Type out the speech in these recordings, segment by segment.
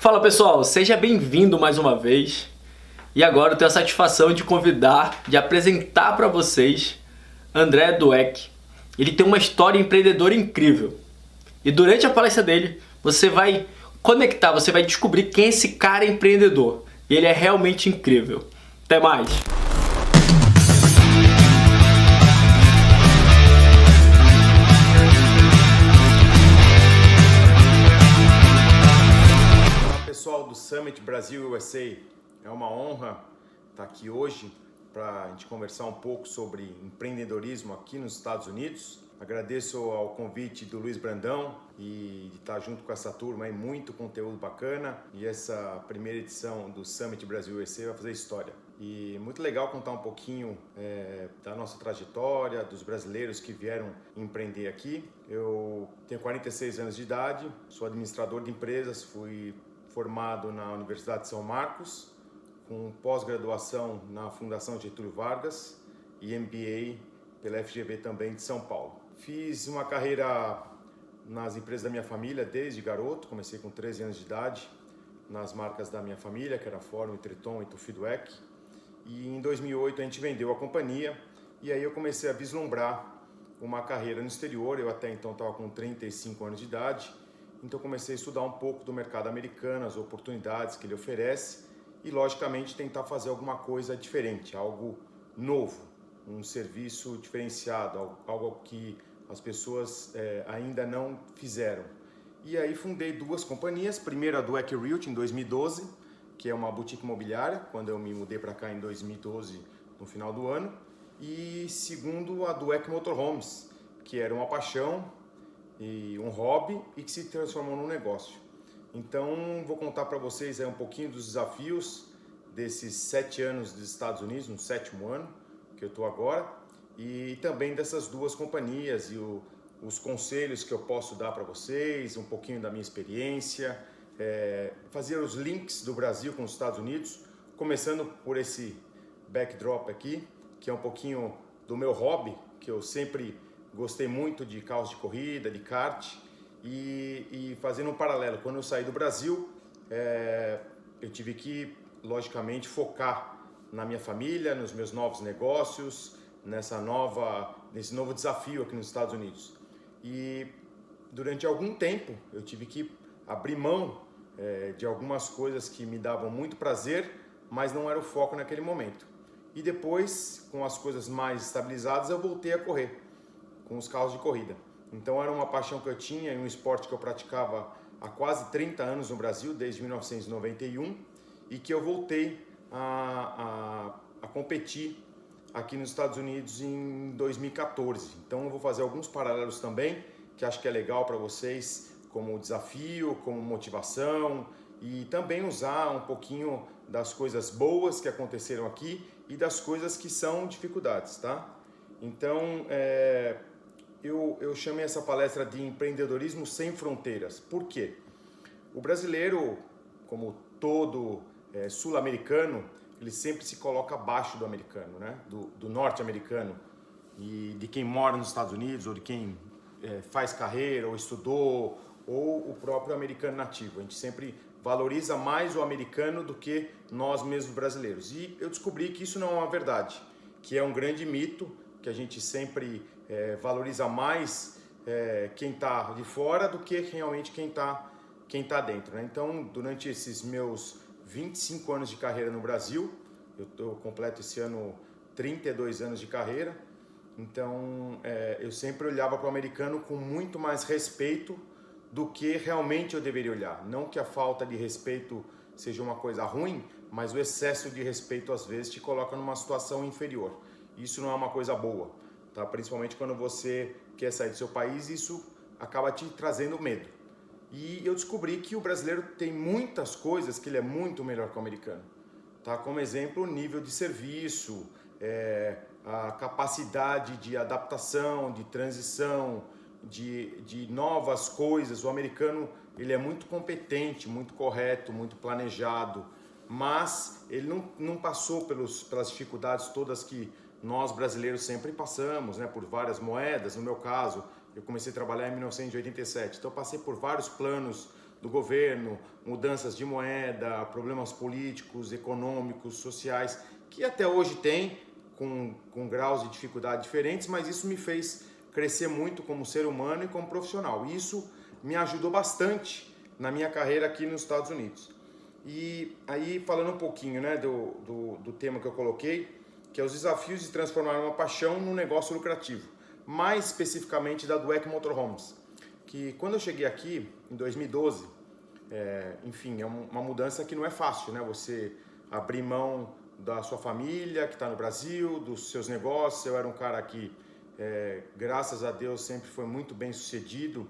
Fala pessoal, seja bem-vindo mais uma vez. E agora eu tenho a satisfação de convidar, de apresentar para vocês André Dweck. Ele tem uma história empreendedora incrível. E durante a palestra dele, você vai conectar, você vai descobrir quem é esse cara empreendedor. E ele é realmente incrível. Até mais! Pessoal do Summit Brasil USA, é uma honra estar aqui hoje para a gente conversar um pouco sobre empreendedorismo aqui nos Estados Unidos. Agradeço ao convite do Luiz Brandão e de estar junto com essa turma aí, muito conteúdo bacana, e essa primeira edição do Summit Brasil USA vai fazer história. E muito legal contar um pouquinho da nossa trajetória, dos brasileiros que vieram empreender aqui. Eu tenho 46 anos de idade, sou administrador de empresas, fui formado na Universidade de São Marcos, com pós-graduação na Fundação Getúlio Vargas e MBA pela FGV também de São Paulo. Fiz uma carreira nas empresas da minha família desde garoto, comecei com 13 anos de idade, nas marcas da minha família, que era Fórum, Triton e Tufi Dweck. E em 2008 a gente vendeu a companhia e aí eu comecei a vislumbrar uma carreira no exterior. Eu até então estava com 35 anos de idade. Então comecei a estudar um pouco do mercado americano, as oportunidades que ele oferece e, logicamente, tentar fazer alguma coisa diferente, algo novo, um serviço diferenciado, algo que as pessoas ainda não fizeram. E aí fundei duas companhias, primeiro a Dweck Realty em 2012, que é uma boutique imobiliária, quando eu me mudei para cá em 2012, no final do ano, e segundo a Dweck Motorhomes, que era uma paixão e um hobby e que se transformou num negócio. Então vou contar para vocês um pouquinho dos desafios desses 7 anos dos Estados Unidos, no 7º ano que eu estou agora, e também dessas duas companhias e os conselhos que eu posso dar para vocês, um pouquinho da minha experiência, fazer os links do Brasil com os Estados Unidos, começando por esse backdrop aqui, que é um pouquinho do meu hobby, que eu sempre gostei muito de carros de corrida, de kart, e fazendo um paralelo, quando eu saí do Brasil, eu tive que, logicamente, focar na minha família, nos meus novos negócios, nesse novo desafio aqui nos Estados Unidos. E durante algum tempo eu tive que abrir mão de algumas coisas que me davam muito prazer, mas não era o foco naquele momento. E depois, com as coisas mais estabilizadas, eu voltei a correr com os carros de corrida. Então era uma paixão que eu tinha e um esporte que eu praticava há quase 30 anos no Brasil, desde 1991, e que eu voltei a competir aqui nos Estados Unidos em 2014. Então eu vou fazer alguns paralelos também, que acho que é legal para vocês, como desafio, como motivação, e também usar um pouquinho das coisas boas que aconteceram aqui e das coisas que são dificuldades, tá? Então, eu chamei essa palestra de empreendedorismo sem fronteiras. Por quê? O brasileiro, como todo sul-americano, ele sempre se coloca abaixo do americano, né? do norte-americano, e de quem mora nos Estados Unidos, ou de quem faz carreira, ou estudou, ou o próprio americano nativo. A gente sempre valoriza mais o americano do que nós mesmos brasileiros. E eu descobri que isso não é uma verdade, que é um grande mito, que a gente sempre valoriza mais quem está de fora do que realmente quem tá dentro, né? Então, durante esses meus 25 anos de carreira no Brasil, eu completo esse ano 32 anos de carreira, então eu sempre olhava para o americano com muito mais respeito do que realmente eu deveria olhar. Não que a falta de respeito seja uma coisa ruim, mas o excesso de respeito às vezes te coloca numa situação inferior. Isso não é uma coisa boa, tá? Principalmente quando você quer sair do seu país, isso acaba te trazendo medo. E eu descobri que o brasileiro tem muitas coisas que ele é muito melhor que o americano, tá? Como exemplo, o nível de serviço, a capacidade de adaptação, de transição, de novas coisas. O americano, ele é muito competente, muito correto, muito planejado, mas ele não passou pelas dificuldades todas que nós brasileiros sempre passamos, né, por várias moedas. No meu caso, eu comecei a trabalhar em 1987, então eu passei por vários planos do governo, mudanças de moeda, problemas políticos, econômicos, sociais, que até hoje tem, com graus de dificuldade diferentes, mas isso me fez crescer muito como ser humano e como profissional. E isso me ajudou bastante na minha carreira aqui nos Estados Unidos. E aí, falando um pouquinho, né, do tema que eu coloquei, que é os desafios de transformar uma paixão num negócio lucrativo, mais especificamente da Dweck Motorhomes, que quando eu cheguei aqui em 2012, enfim, é uma mudança que não é fácil, né? Você abrir mão da sua família que está no Brasil, dos seus negócios. Eu era um cara que, graças a Deus, sempre foi muito bem sucedido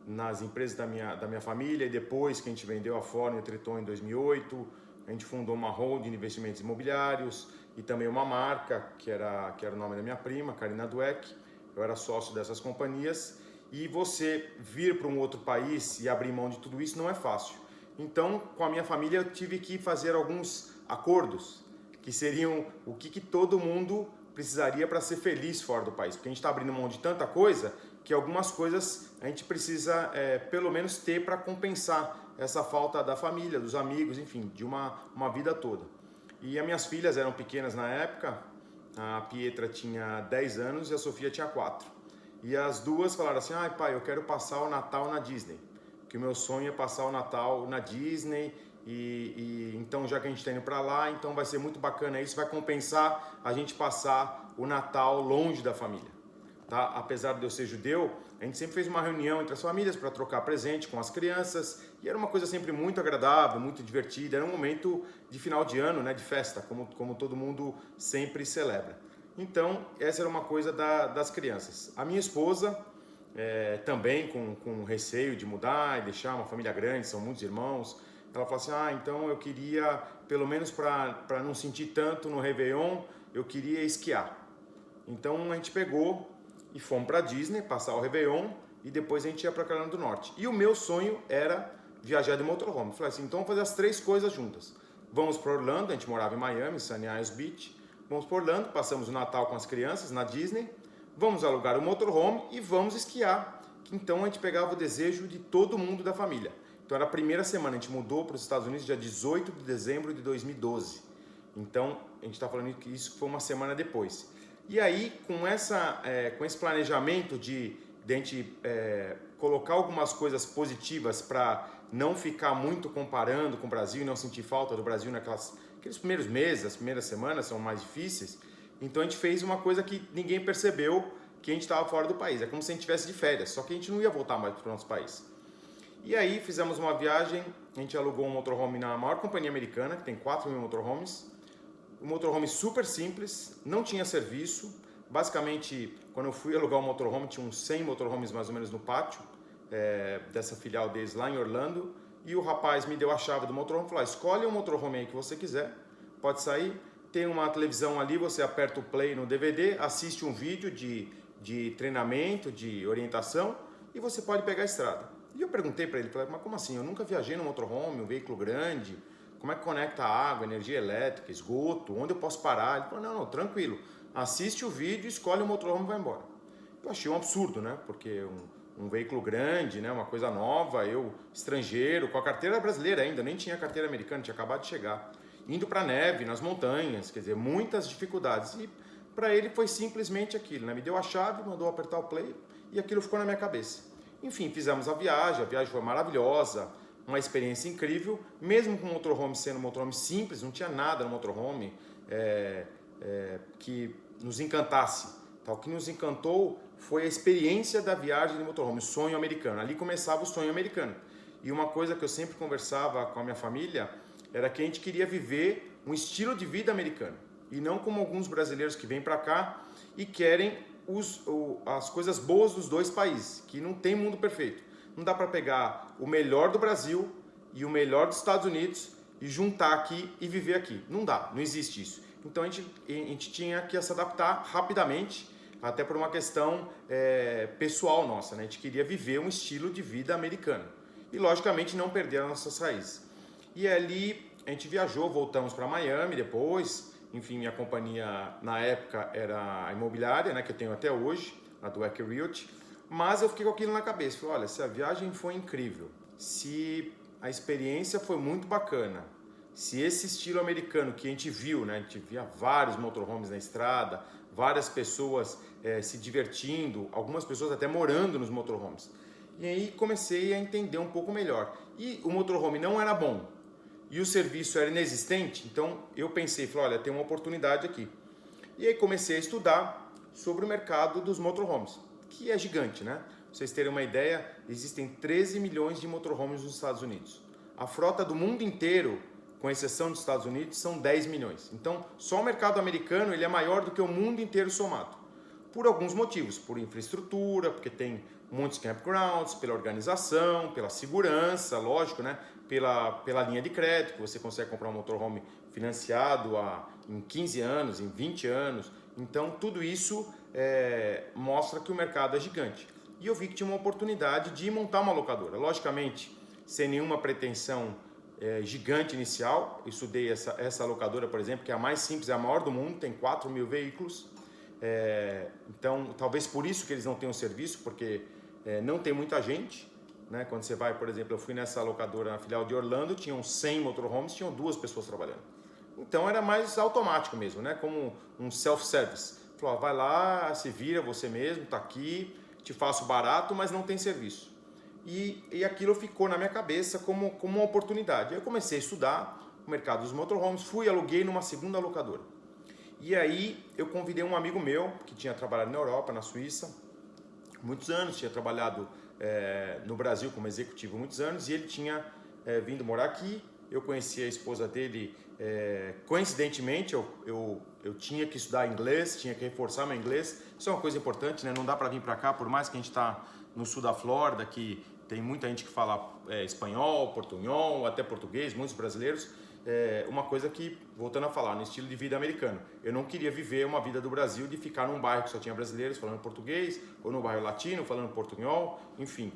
nas empresas da minha família, e depois que a gente vendeu a Ford e a Triton em 2008, a gente fundou uma holding de investimentos imobiliários e também uma marca, que era o nome da minha prima, Karina Dweck. Eu era sócio dessas companhias, e você vir para um outro país e abrir mão de tudo isso não é fácil. Então, com a minha família, eu tive que fazer alguns acordos, que seriam o que todo mundo precisaria para ser feliz fora do país, porque a gente está abrindo mão de tanta coisa que algumas coisas a gente precisa pelo menos ter para compensar essa falta da família, dos amigos, enfim, de uma vida toda. E as minhas filhas eram pequenas na época, a Pietra tinha 10 anos e a Sofia tinha 4. E as duas falaram assim: ai pai, eu quero passar o Natal na Disney, que o meu sonho é passar o Natal na Disney, e então já que a gente está indo para lá, então vai ser muito bacana isso, vai compensar a gente passar o Natal longe da família. Tá? Apesar de eu ser judeu, a gente sempre fez uma reunião entre as famílias para trocar presente com as crianças, e era uma coisa sempre muito agradável, muito divertida, era um momento de final de ano, né, de festa, como todo mundo sempre celebra. Então, essa era uma coisa das crianças. A minha esposa, também com receio de mudar e deixar uma família grande, são muitos irmãos, ela falou assim: então eu queria, pelo menos para não sentir tanto no Réveillon, eu queria esquiar. Então a gente pegou e fomos para Disney, passar o Réveillon, e depois a gente ia para Carolina do Norte. E o meu sonho era viajar de motorhome. Eu falei assim: então vamos fazer as 3 coisas juntas. Vamos para Orlando, a gente morava em Miami, Sunny Isles Beach. Vamos para Orlando, passamos o Natal com as crianças na Disney. Vamos alugar o motorhome e vamos esquiar. Então a gente pegava o desejo de todo mundo da família. Então era a primeira semana, a gente mudou para os Estados Unidos dia 18 de dezembro de 2012. Então a gente está falando que isso foi uma semana depois. E aí, com esse planejamento de a gente colocar algumas coisas positivas para não ficar muito comparando com o Brasil e não sentir falta do Brasil aqueles primeiros meses, as primeiras semanas são mais difíceis, então a gente fez uma coisa que ninguém percebeu, que a gente estava fora do país. É como se a gente estivesse de férias, só que a gente não ia voltar mais para o nosso país. E aí fizemos uma viagem, a gente alugou um motorhome na maior companhia americana, que tem 4.000 motorhomes. Um motorhome super simples, não tinha serviço. Basicamente, quando eu fui alugar um motorhome, tinha uns 100 motorhomes mais ou menos no pátio dessa filial deles lá em Orlando. E o rapaz me deu a chave do motorhome e falou: escolhe um motorhome aí que você quiser, pode sair. Tem uma televisão ali, você aperta o play no DVD, assiste um vídeo de treinamento, de orientação, e você pode pegar a estrada. E eu perguntei para ele, falei: mas como assim? Eu nunca viajei no motorhome, um veículo grande. Como é que conecta água, energia elétrica, esgoto? Onde eu posso parar? Ele falou: não, tranquilo. Assiste o vídeo, escolhe o motorhome e vai embora. Eu achei um absurdo, né? Porque um veículo grande, né? Uma coisa nova, eu, estrangeiro, com a carteira brasileira ainda, nem tinha carteira americana, tinha acabado de chegar. Indo para neve, nas montanhas, quer dizer, muitas dificuldades. E para ele foi simplesmente aquilo, né? Me deu a chave, mandou apertar o play e aquilo ficou na minha cabeça. Enfim, fizemos a viagem foi maravilhosa. Uma experiência incrível, mesmo com o motorhome sendo um motorhome simples, não tinha nada no motorhome que nos encantasse. Tá? O que nos encantou foi a experiência da viagem de motorhome, o sonho americano. Ali começava o sonho americano. E uma coisa que eu sempre conversava com a minha família era que a gente queria viver um estilo de vida americano. E não como alguns brasileiros que vêm para cá e querem as coisas boas dos dois países, que não tem mundo perfeito. Não dá para pegar o melhor do Brasil e o melhor dos Estados Unidos e juntar aqui e viver aqui. Não dá, não existe isso. Então a gente tinha que se adaptar rapidamente, até por uma questão pessoal nossa, né? A gente queria viver um estilo de vida americano e, logicamente, não perder as nossas raízes. E ali a gente viajou, voltamos para Miami depois. Enfim, minha companhia na época era a imobiliária, né, que eu tenho até hoje, a Dweck Realty. Mas eu fiquei com aquilo na cabeça. Falei: olha, se a viagem foi incrível, se a experiência foi muito bacana, se esse estilo americano que a gente viu, né, a gente via vários motorhomes na estrada, várias pessoas se divertindo, algumas pessoas até morando nos motorhomes. E aí comecei a entender um pouco melhor. E o motorhome não era bom e o serviço era inexistente, então eu pensei, falei, olha, tem uma oportunidade aqui. E aí comecei a estudar sobre o mercado dos motorhomes, que é gigante, né? Pra vocês terem uma ideia, existem 13 milhões de motorhomes nos Estados Unidos. A frota do mundo inteiro, com exceção dos Estados Unidos, são 10 milhões. Então, só o mercado americano ele é maior do que o mundo inteiro somado. Por alguns motivos, por infraestrutura, porque tem muitos campgrounds, pela organização, pela segurança, lógico, né? Pela linha de crédito, que você consegue comprar um motorhome financiado em 15 anos, em 20 anos. Então, tudo isso mostra que o mercado é gigante. E eu vi que tinha uma oportunidade de montar uma locadora. Logicamente, sem nenhuma pretensão gigante inicial. Eu estudei essa locadora, por exemplo, que é a mais simples, é a maior do mundo, tem 4 mil veículos. Então, talvez por isso que eles não tenham serviço, porque não tem muita gente, né? Quando você vai, por exemplo, eu fui nessa locadora na filial de Orlando, tinham 100 motorhomes, tinham 2 pessoas trabalhando. Então era mais automático mesmo, né? Como um self-service. Falou, vai lá, se vira você mesmo, tá aqui, te faço barato, mas não tem serviço. E aquilo ficou na minha cabeça como uma oportunidade. Eu comecei a estudar o mercado dos motorhomes, fui e aluguei numa segunda locadora. E aí eu convidei um amigo meu que tinha trabalhado na Europa, na Suíça, muitos anos, tinha trabalhado no Brasil como executivo muitos anos, e ele tinha vindo morar aqui. Eu conheci a esposa dele, coincidentemente, eu tinha que estudar inglês, tinha que reforçar meu inglês. Isso é uma coisa importante, né? Não dá para vir para cá, por mais que a gente está no sul da Flórida, que tem muita gente que fala espanhol, portunhol, até português, muitos brasileiros. Uma coisa que, voltando a falar, no estilo de vida americano, eu não queria viver uma vida do Brasil de ficar num bairro que só tinha brasileiros falando português, ou num bairro latino falando portunhol, enfim.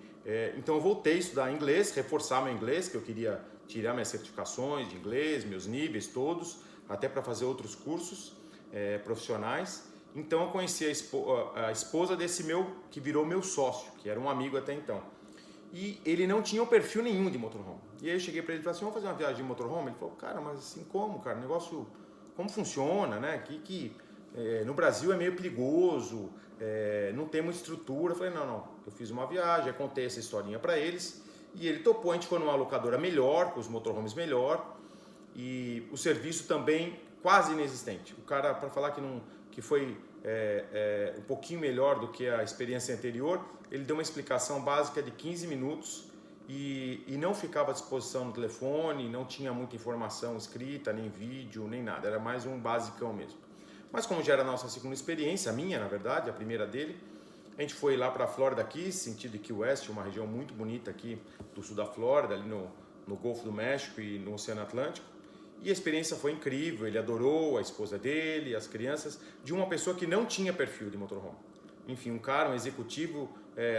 Então eu voltei a estudar inglês, reforçar meu inglês, que eu queria tirar minhas certificações de inglês, meus níveis todos, até para fazer outros cursos profissionais. Então eu conheci a esposa desse meu, que virou meu sócio, que era um amigo até então. E ele não tinha um perfil nenhum de motorhome. E aí eu cheguei para ele e falei assim, vamos fazer uma viagem de motorhome? Ele falou, cara, mas assim como, cara? O negócio, como funciona, né? No Brasil é meio perigoso, não tem muita estrutura. Eu falei, não, eu fiz uma viagem, contei essa historinha para eles. E ele topou, a gente foi numa locadora melhor, com os motorhomes melhor. E o serviço também quase inexistente. O cara, para falar que foi um pouquinho melhor do que a experiência anterior, ele deu uma explicação básica de 15 minutos e não ficava à disposição no telefone, não tinha muita informação escrita, nem vídeo, nem nada, era mais um basicão mesmo. Mas como já era a nossa segunda experiência, a minha na verdade, a primeira dele, a gente foi lá para a Florida Keys, sentido Key West, uma região muito bonita aqui do sul da Flórida, ali no Golfo do México e no Oceano Atlântico. E a experiência foi incrível, ele adorou a esposa dele, as crianças, de uma pessoa que não tinha perfil de motorhome. Enfim, um cara, um executivo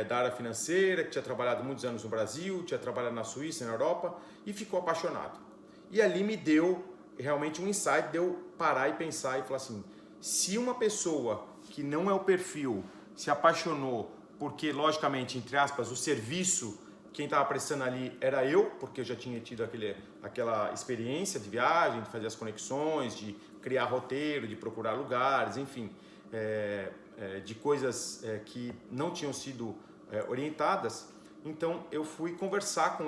da área financeira, que tinha trabalhado muitos anos no Brasil, tinha trabalhado na Suíça, na Europa, e ficou apaixonado. E ali me deu realmente um insight, deu parar e pensar e falar assim, se uma pessoa que não é o perfil se apaixonou porque, logicamente, entre aspas, o serviço, quem estava prestando ali era eu, porque eu já tinha tido aquela experiência de viagem, de fazer as conexões, de criar roteiro, de procurar lugares, enfim, de coisas que não tinham sido orientadas. Então eu fui conversar com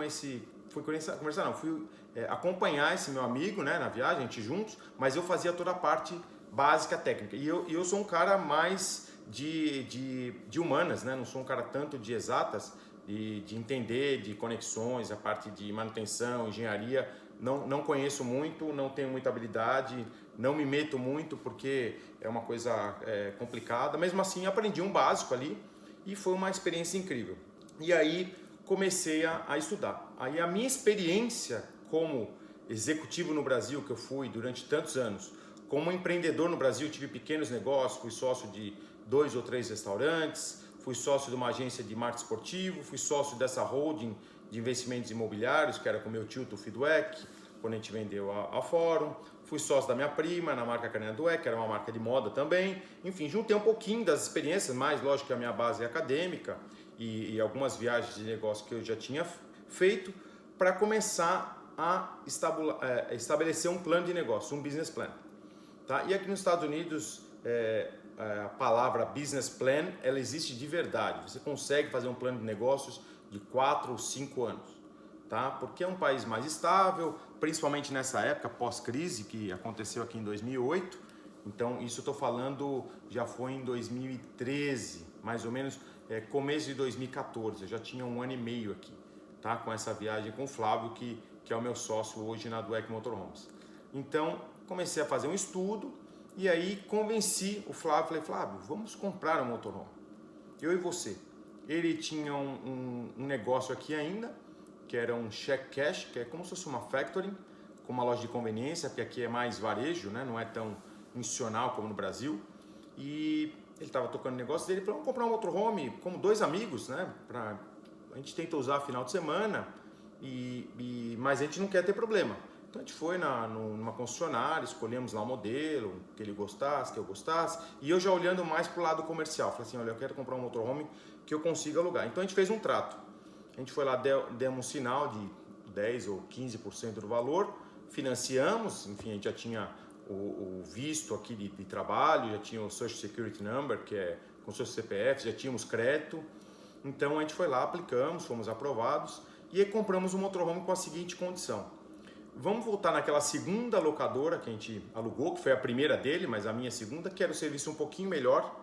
fui acompanhar esse meu amigo, né, na viagem, a gente juntos, mas eu fazia toda a parte básica técnica. E eu sou um cara mais de humanas, né? Não sou um cara tanto de exatas, de entender, de conexões, a parte de manutenção, engenharia, não conheço muito, não tenho muita habilidade, não me meto muito porque é uma coisa complicada. Mesmo assim, aprendi um básico ali e foi uma experiência incrível. E aí comecei a estudar. Aí a minha experiência como executivo no Brasil, que eu fui durante tantos anos, como empreendedor no Brasil, tive pequenos negócios, fui sócio de 2 ou 3 restaurantes, fui sócio de uma agência de marketing esportivo, fui sócio dessa holding de investimentos imobiliários, que era com meu tio, o Feedback, quando a gente vendeu a Fórum. Fui sócio da minha prima na marca Carolina Dweck, que era uma marca de moda também. Enfim, juntei um pouquinho das experiências, mas lógico que a minha base é acadêmica e algumas viagens de negócio que eu já tinha feito para começar a estabelecer um plano de negócio, um business plan. Tá? E aqui nos Estados Unidos, a palavra business plan, ela existe de verdade. Você consegue fazer um plano de negócios de 4 ou 5 anos. Tá? Porque é um país mais estável, principalmente nessa época pós-crise que aconteceu aqui em 2008. Então isso eu estou falando, já foi em 2013, mais ou menos, começo de 2014. Eu já tinha 1 ano e meio aqui, tá? Com essa viagem com o Flávio, que é o meu sócio hoje na Dweck Motorhomes. Então comecei a fazer um estudo e aí convenci o Flávio, falei, Flávio, vamos comprar um motorhome, eu e você. Ele tinha um negócio aqui ainda, que era um check cash, que é como se fosse uma factory, com uma loja de conveniência, porque aqui é mais varejo, né? Não é tão institucional como no Brasil. E ele estava tocando o negócio dele, falou, vamos comprar um motorhome como 2 amigos, né? A gente tenta usar final de semana, mas a gente não quer ter problema. Então a gente foi numa concessionária, escolhemos lá o modelo, que ele gostasse, que eu gostasse, e eu já olhando mais para o lado comercial, falei assim, olha, eu quero comprar um motorhome que eu consiga alugar. Então a gente fez um trato. A gente foi lá, demos um sinal de 10 ou 15% do valor, financiamos, enfim, a gente já tinha o visto aqui de trabalho, já tinha o Social Security Number, que é com o seu CPF, já tínhamos crédito. Então a gente foi lá, aplicamos, fomos aprovados e aí compramos um motorhome com a seguinte condição. Vamos voltar naquela segunda locadora que a gente alugou, que foi a primeira dele, mas a minha segunda, que era o serviço um pouquinho melhor,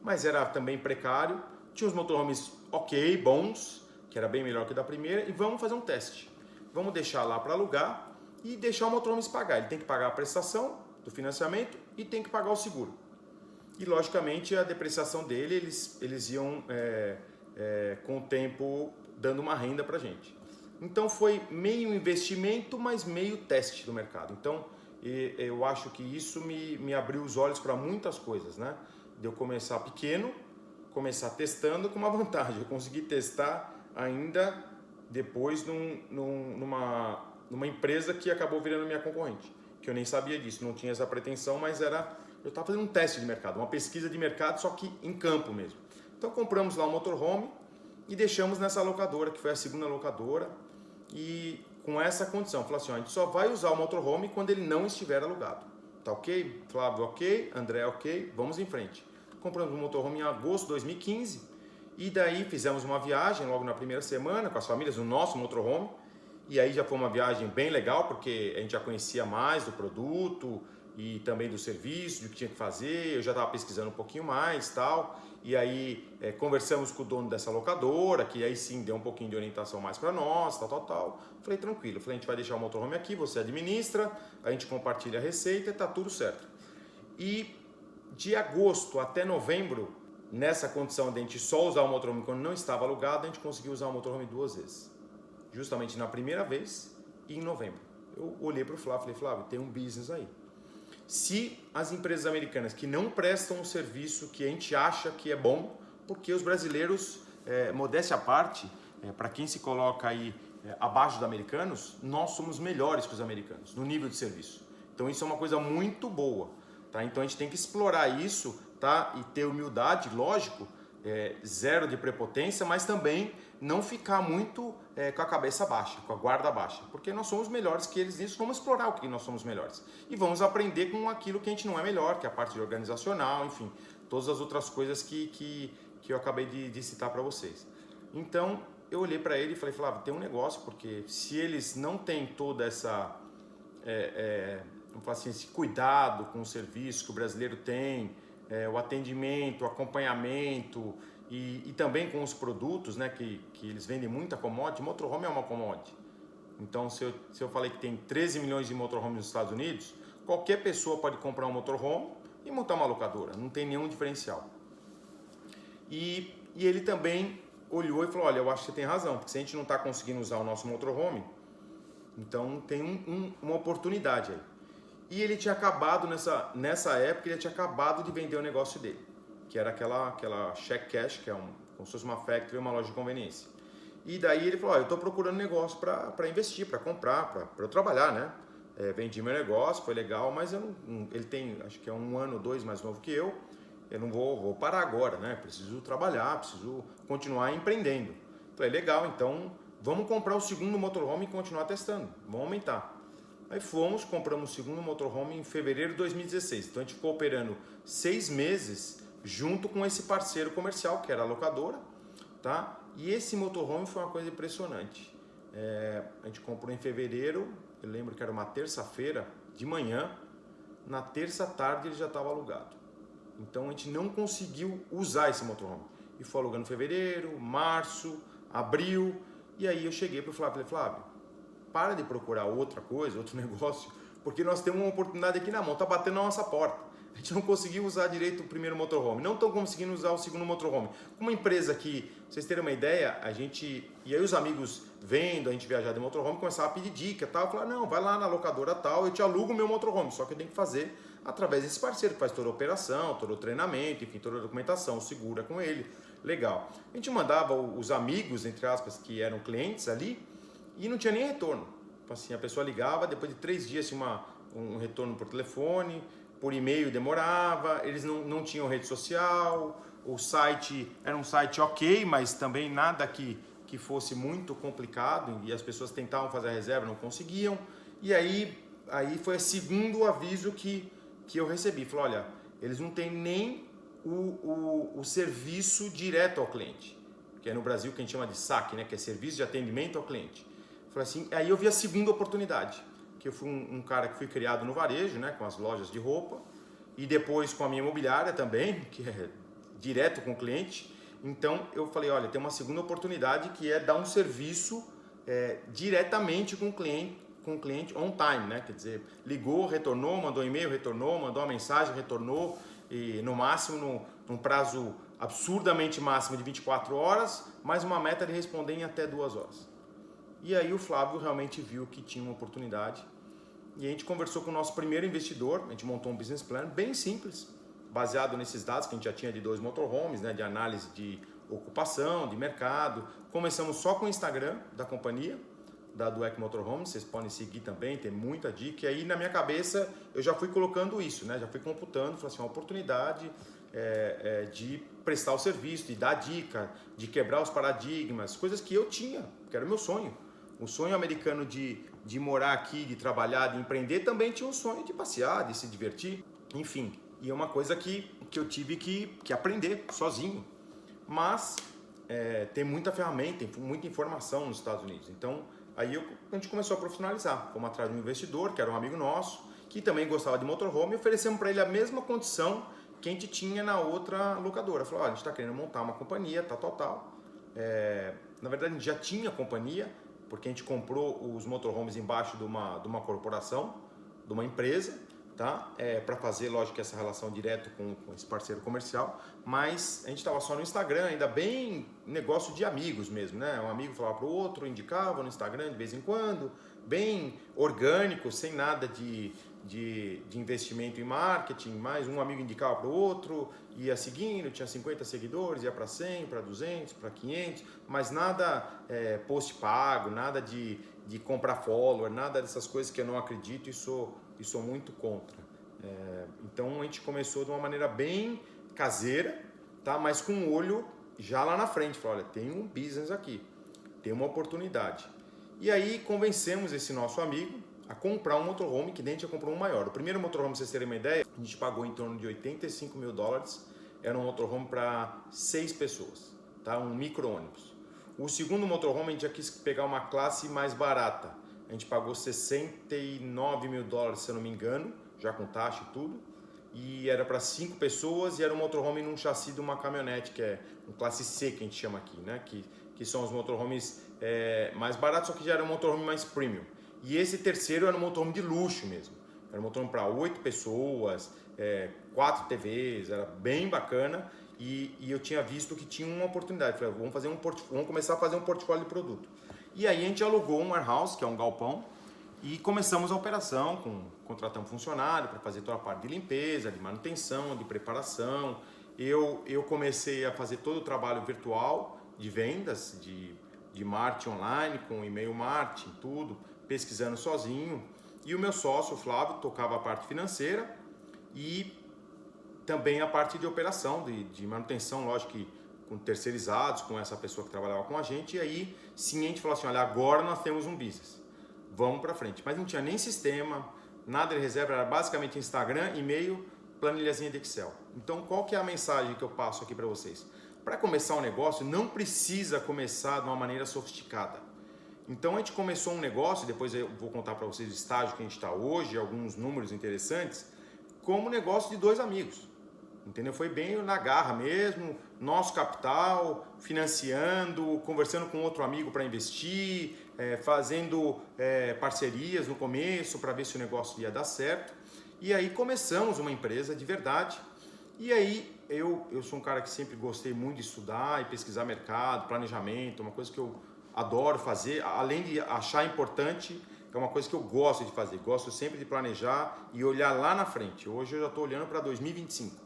mas era também precário. Tinha uns motorhomes ok, bons, que era bem melhor que o da primeira, e vamos fazer um teste. Vamos deixar lá para alugar e deixar o motorhome se pagar. Ele tem que pagar a prestação do financiamento e tem que pagar o seguro. E logicamente a depreciação dele, eles iam com o tempo dando uma renda para a gente. Então foi meio investimento, mas meio teste do mercado. Então eu acho que isso me abriu os olhos para muitas coisas, né? De eu começar pequeno, começar testando com uma vantagem. Eu consegui testar ainda depois numa empresa que acabou virando minha concorrente, que eu nem sabia disso, não tinha essa pretensão, mas eu estava fazendo um teste de mercado, uma pesquisa de mercado, só que em campo mesmo. Então compramos lá um motorhome e deixamos nessa locadora, que foi a segunda locadora, e com essa condição, falou assim, ó, a gente só vai usar o motorhome quando ele não estiver alugado. Tá ok? Flávio ok, André ok, vamos em frente. Compramos um motorhome em agosto de 2015 e daí fizemos uma viagem logo na primeira semana com as famílias no nosso motorhome. E aí já foi uma viagem bem legal, porque a gente já conhecia mais do produto e também do serviço, do que tinha que fazer, eu já estava pesquisando um pouquinho mais tal. E aí conversamos com o dono dessa locadora, que aí sim deu um pouquinho de orientação mais para nós, tal. Falei, tranquilo, falei, a gente vai deixar o motorhome aqui, você administra, a gente compartilha a receita e tá tudo certo. E de agosto até novembro, nessa condição de a gente só usar o motorhome quando não estava alugado, a gente conseguiu usar o motorhome 2 vezes. Justamente na primeira vez e em novembro. Eu olhei para o Flávio e falei, Flávio, tem um business aí. Se as empresas americanas que não prestam um serviço que a gente acha que é bom, porque os brasileiros, modéstia à parte, para quem se coloca aí abaixo dos americanos, nós somos melhores que os americanos no nível de serviço. Então isso é uma coisa muito boa. Tá? Então a gente tem que explorar isso, tá? E ter humildade, lógico, zero de prepotência, mas também não ficar muito com a cabeça baixa, com a guarda baixa, porque nós somos melhores que eles nisso, vamos explorar o que nós somos melhores e vamos aprender com aquilo que a gente não é melhor, que é a parte organizacional, enfim, todas as outras coisas que eu acabei de citar para vocês. Então eu olhei para ele e falei, Flávio, tem um negócio, porque se eles não têm toda essa vamos falar assim, esse cuidado com o serviço que o brasileiro tem, o atendimento, o acompanhamento e também com os produtos, né, que eles vendem muita commodity. Motorhome é uma commodity. Então, se eu falei que tem 13 milhões de motorhomes nos Estados Unidos, qualquer pessoa pode comprar um motorhome e montar uma locadora, não tem nenhum diferencial. E ele também olhou e falou, olha, eu acho que você tem razão, porque se a gente não está conseguindo usar o nosso motorhome, então tem uma oportunidade aí. E ele tinha acabado, nessa época, ele tinha acabado de vender o negócio dele, que era aquela check cash, que é como se fosse uma factory, uma loja de conveniência. E daí ele falou, eu estou procurando negócio para investir, para comprar, para eu trabalhar, né? Vendi meu negócio, foi legal, mas ele tem, acho que é 1 ano ou 2 mais novo que eu não vou parar agora, né? Preciso trabalhar, preciso continuar empreendendo. Falei, legal, então vamos comprar o segundo motorhome e continuar testando, vamos aumentar. Aí fomos, compramos o segundo motorhome em fevereiro de 2016. Então a gente ficou operando 6 meses junto com esse parceiro comercial, que era a locadora, tá? E esse motorhome foi uma coisa impressionante. A gente comprou em fevereiro, eu lembro que era uma terça-feira de manhã, na terça tarde ele já estava alugado. Então a gente não conseguiu usar esse motorhome. E foi alugando em fevereiro, março, abril, e aí eu cheguei para o Flávio e falei, Flávio, para de procurar outra coisa, outro negócio, porque nós temos uma oportunidade aqui na mão, tá batendo na nossa porta. A gente não conseguiu usar direito o primeiro motorhome, não estão conseguindo usar o segundo motorhome. Uma empresa que, pra vocês terem uma ideia, e aí os amigos vendo a gente viajar de motorhome, começavam a pedir dica, tal, falaram, não, vai lá na locadora tal, eu te alugo o meu motorhome, só que eu tenho que fazer através desse parceiro, que faz toda a operação, todo o treinamento, enfim, toda a documentação, segura com ele, legal. A gente mandava os amigos, entre aspas, que eram clientes ali, e não tinha nem retorno. Assim, a pessoa ligava, depois de 3 dias tinha um retorno por telefone, por e-mail demorava, eles não tinham rede social, o site era um site ok, mas também nada que fosse muito complicado, e as pessoas tentavam fazer a reserva, não conseguiam. E aí foi o segundo aviso que eu recebi. Falei, olha, eles não têm nem o serviço direto ao cliente, que é no Brasil que a gente chama de SAC, né, que é Serviço de Atendimento ao Cliente. Falei assim, aí eu vi a segunda oportunidade, que eu fui um cara que fui criado no varejo, né, com as lojas de roupa, e depois com a minha imobiliária também, que é direto com o cliente. Então eu falei, olha, tem uma segunda oportunidade que é dar um serviço diretamente com o cliente on time, né? Quer dizer, ligou, retornou, mandou e-mail, retornou, mandou uma mensagem, retornou, e no máximo, num prazo absurdamente máximo de 24 horas, mais uma meta de responder em até 2 horas. E aí o Flávio realmente viu que tinha uma oportunidade e a gente conversou com o nosso primeiro investidor, a gente montou um business plan bem simples, baseado nesses dados que a gente já tinha de 2 motorhomes, né, de análise de ocupação, de mercado. Começamos só com o Instagram da companhia, da Dweck Motorhomes, vocês podem seguir também, tem muita dica. E aí na minha cabeça eu já fui colocando isso, né, já fui computando, falei assim, uma oportunidade de prestar o serviço, de dar dica, de quebrar os paradigmas, coisas que eu tinha, que era o meu sonho. O sonho americano de morar aqui, de trabalhar, de empreender, também tinha um sonho de passear, de se divertir, enfim. E é uma coisa que eu tive que aprender sozinho. Mas tem muita ferramenta, tem muita informação nos Estados Unidos. Então, aí a gente começou a profissionalizar. Fomos atrás de um investidor, que era um amigo nosso, que também gostava de motorhome, e oferecemos para ele a mesma condição que a gente tinha na outra locadora. Falou, olha, a gente está querendo montar uma companhia, tal. Na verdade, a gente já tinha companhia, porque a gente comprou os motorhomes embaixo de uma corporação, de uma empresa, tá? Para fazer, lógico, essa relação direta com esse parceiro comercial, mas a gente estava só no Instagram, ainda bem negócio de amigos mesmo, né? Um amigo falava para o outro, indicava no Instagram de vez em quando, bem orgânico, sem nada de investimento em marketing, mais um amigo indicava para o outro, ia seguindo, tinha 50 seguidores, ia para 100, para 200, para 500, mas nada post pago, nada de comprar follower, nada dessas coisas que eu não acredito e sou muito contra. Então a gente começou de uma maneira bem caseira, tá? Mas com o olho já lá na frente, falou, olha, tem um business aqui, tem uma oportunidade. E aí convencemos esse nosso amigo a comprar um motorhome, que daí a gente comprou um maior. O primeiro motorhome, pra vocês terem uma ideia, a gente pagou em torno de $85 mil, era um motorhome para 6 pessoas, tá? Um micro-ônibus. O segundo motorhome a gente já quis pegar uma classe mais barata, a gente pagou $69 mil, se eu não me engano, já com taxa e tudo, e era para 5 pessoas e era um motorhome num chassi de uma caminhonete, que é um classe C que a gente chama aqui, né? Que são os motorhomes mais baratos, só que já era um motorhome mais premium. E esse terceiro era um motorhome de luxo mesmo. Era um motorhome para 8 pessoas, 4 TVs, era bem bacana. E eu tinha visto que tinha uma oportunidade. Falei, vamos começar a fazer um portfólio de produto. E aí a gente alugou um warehouse, que é um galpão, e começamos a operação, contratamos funcionário para fazer toda a parte de limpeza, de manutenção, de preparação. Eu comecei a fazer todo o trabalho virtual de vendas, de marketing online, com e-mail marketing, tudo, pesquisando sozinho. E o meu sócio, o Flávio, tocava a parte financeira e também a parte de operação, de manutenção, lógico que com terceirizados, com essa pessoa que trabalhava com a gente, e aí sim a gente falou assim, olha, agora nós temos um business, vamos para frente. Mas não tinha nem sistema, nada de reserva, era basicamente Instagram, e-mail, planilhazinha de Excel. Então qual que é a mensagem que eu passo aqui para vocês? Para começar um negócio, não precisa começar de uma maneira sofisticada. Então a gente começou um negócio, depois eu vou contar para vocês o estágio que a gente está hoje, alguns números interessantes, como negócio de 2 amigos. Entendeu? Foi bem na garra mesmo, nosso capital, financiando, conversando com outro amigo para investir, fazendo parcerias no começo para ver se o negócio ia dar certo. E aí começamos uma empresa de verdade. E aí eu sou um cara que sempre gostei muito de estudar e pesquisar mercado, planejamento, uma coisa que eu adoro fazer, além de achar importante, é uma coisa que eu gosto de fazer. Gosto sempre de planejar e olhar lá na frente. Hoje eu já estou olhando para 2025.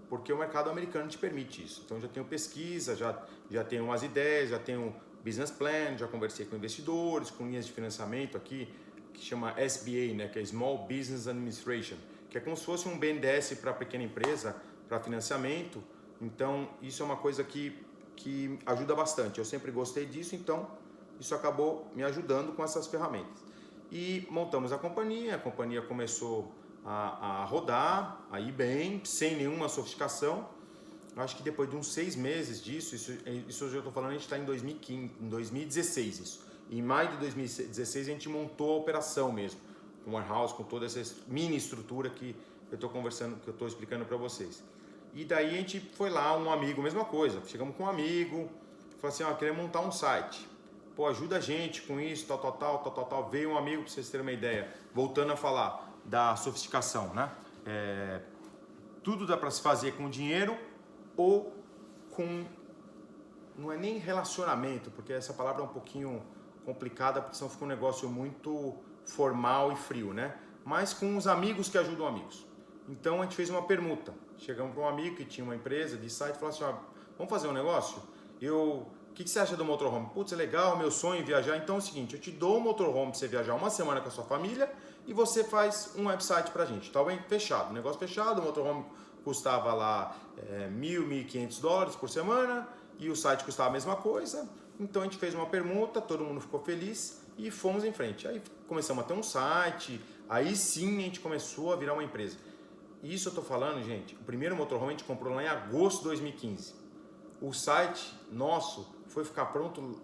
Porque o mercado americano te permite isso. Então já tenho pesquisa, já tenho umas ideias, já tenho business plan, já conversei com investidores, com linhas de financiamento aqui, que chama SBA, né, que é Small Business Administration, que é como se fosse um BNDES para pequena empresa, para financiamento. Então isso é uma coisa que ajuda bastante. Eu sempre gostei disso, então isso acabou me ajudando com essas ferramentas. E montamos a companhia começou a rodar, a ir bem, sem nenhuma sofisticação. Eu acho que depois de uns 6 meses disso, isso eu já estou falando, a gente está em 2016 isso. Em maio de 2016 a gente montou a operação mesmo, com o warehouse, com toda essa mini estrutura que eu estou conversando, que eu estou explicando para vocês. E daí a gente foi lá, um amigo, mesma coisa, chegamos com um amigo, falou assim, queremos montar um site. Pô, ajuda a gente com isso, tal. Veio um amigo, para vocês terem uma ideia, voltando a falar da sofisticação, né? Tudo dá para se fazer com dinheiro ou com... Não é nem relacionamento, porque essa palavra é um pouquinho complicada, porque senão fica um negócio muito formal e frio, né? Mas com os amigos que ajudam amigos. Então a gente fez uma permuta. Chegamos para um amigo que tinha uma empresa de site e falou assim, vamos fazer um negócio? O que você acha do motorhome? Putz, é legal, meu sonho é viajar. Então é o seguinte, eu te dou um motorhome para você viajar uma semana com a sua família e você faz um website pra gente. Tá bem fechado, negócio fechado, o motorhome custava lá $1.000, $1.500 por semana e o site custava a mesma coisa. Então a gente fez uma permuta, todo mundo ficou feliz e fomos em frente. Aí começamos a ter um site, aí sim a gente começou a virar uma empresa. Isso eu tô falando, gente, o primeiro motorhome a gente comprou lá em agosto de 2015. O site nosso foi ficar pronto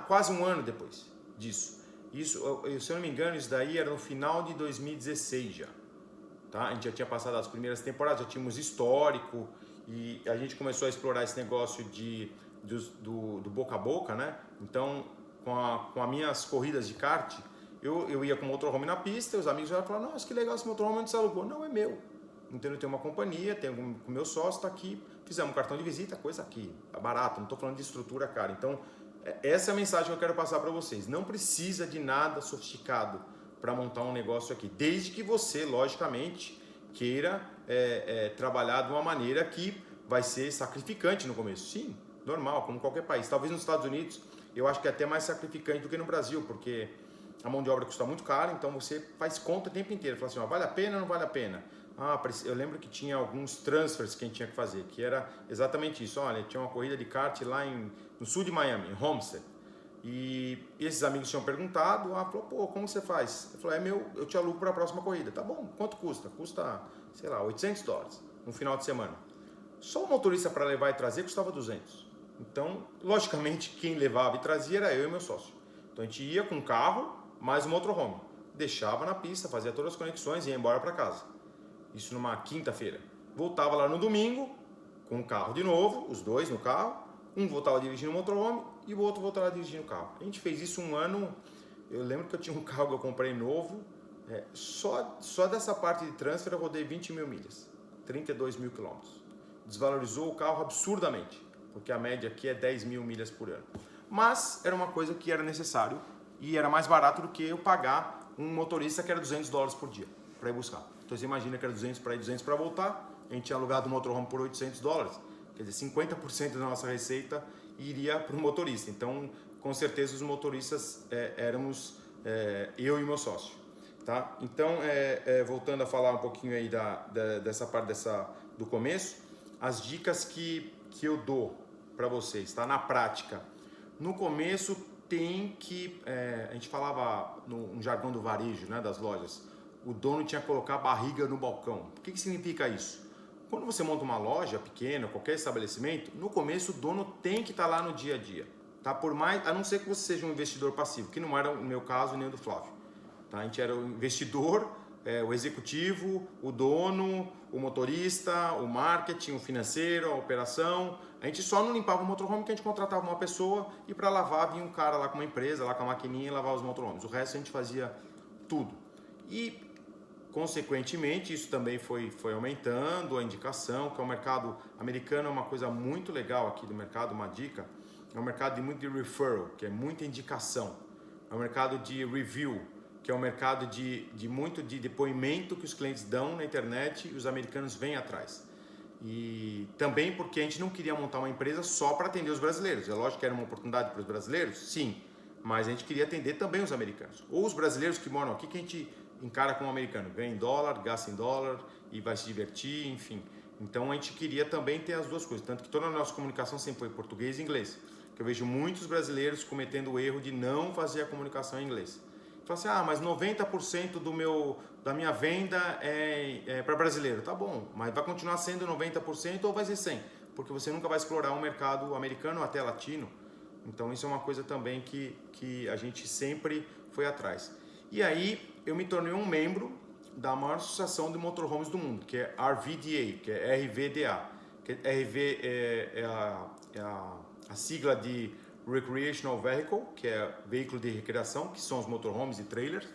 quase um ano depois disso. Isso, se eu não me engano, isso daí era no final de 2016 já. Tá? A gente já tinha passado as primeiras temporadas, já tínhamos histórico e a gente começou a explorar esse negócio do boca a boca, né? Então, com as minhas corridas de kart, eu ia com o motorhome na pista e os amigos já falaram, nossa, que legal esse motorhome, onde você alugou? Não, é meu. Então eu tenho uma companhia, tenho com o meu sócio, está aqui, fizemos um cartão de visita, coisa aqui, é barato, não estou falando de estrutura cara. Então, essa é a mensagem que eu quero passar para vocês. Não precisa de nada sofisticado para montar um negócio aqui, desde que você, logicamente, queira trabalhar de uma maneira que vai ser sacrificante no começo. Sim, normal, como qualquer país. Talvez nos Estados Unidos eu acho que é até mais sacrificante do que no Brasil, porque a mão de obra custa muito caro, então você faz conta o tempo inteiro. Fala assim, vale a pena ou não vale a pena? Eu lembro que tinha alguns transfers que a gente tinha que fazer, que era exatamente isso. Olha, tinha uma corrida de kart lá no sul de Miami, em Homestead. E esses amigos tinham perguntado, falou, pô, como você faz? Eu falei, eu te alugo para a próxima corrida. Tá bom, quanto custa? Custa, sei lá, $800 no final de semana. Só o motorista para levar e trazer custava 200. Então, logicamente, quem levava e trazia era eu e meu sócio. Então a gente ia com o carro, mais o motorhome. Deixava na pista, fazia todas as conexões e ia embora para casa. Isso numa quinta-feira. Voltava lá no domingo, com o carro de novo, os dois no carro. Um voltava dirigindo o motorhome e o outro voltava dirigindo o carro. A gente fez isso um ano. Eu lembro que eu tinha um carro que eu comprei novo. Só dessa parte de transfer eu rodei 20 mil milhas. 32 mil quilômetros. Desvalorizou o carro absurdamente, porque a média aqui é 10 mil milhas por ano. Mas era uma coisa que era necessário e era mais barato do que eu pagar um motorista que era $200 por dia para ir buscar. Então você imagina que era 200 para ir, 200 para voltar. A gente tinha alugado um motorhome por $800. Quer dizer, 50% da nossa receita iria para o motorista. Então, com certeza, os motoristas éramos eu e meu sócio. Tá? Então, voltando a falar um pouquinho aí dessa parte do começo, as dicas que eu dou para vocês, tá? Na prática. No começo tem que, a gente falava no jargão do varejo, né, das lojas, o dono tinha que colocar a barriga no balcão. O que significa isso? Quando você monta uma loja pequena, qualquer estabelecimento, no começo o dono tem que estar lá no dia a dia, tá? Por mais, a não ser que você seja um investidor passivo, que não era o meu caso nem o do Flávio, tá? A gente era o investidor, o executivo, o dono, o motorista, o marketing, o financeiro, a operação. A gente só não limpava o motorhome, que a gente contratava uma pessoa e para lavar vinha um cara lá com uma empresa, lá com a maquininha e lavar os motorhomes. O resto a gente fazia tudo. E consequentemente, isso também foi aumentando a indicação, que é o mercado americano, é uma coisa muito legal aqui do mercado, uma dica, é um mercado de muito de referral, que é muita indicação, é um mercado de review, que é um mercado de muito de depoimento que os clientes dão na internet e os americanos vêm atrás. E também porque a gente não queria montar uma empresa só para atender os brasileiros, é lógico que era uma oportunidade para os brasileiros, sim, mas a gente queria atender também os americanos, ou os brasileiros que moram aqui, que a gente encara como americano, ganha em dólar, gasta em dólar e vai se divertir, enfim. Então a gente queria também ter as duas coisas, tanto que toda a nossa comunicação sempre foi português e inglês. Que eu vejo muitos brasileiros cometendo o erro de não fazer a comunicação em inglês. Fala assim, mas 90% da minha venda é para brasileiro. Tá bom, mas vai continuar sendo 90% ou vai ser 100%? Porque você nunca vai explorar um mercado americano até latino. Então isso é uma coisa também que a gente sempre foi atrás. E aí eu me tornei um membro da maior associação de motorhomes do mundo, que é RVDA, que é RVDA. Que RV é a sigla de Recreational Vehicle, que é veículo de recreação, que são os motorhomes e trailers.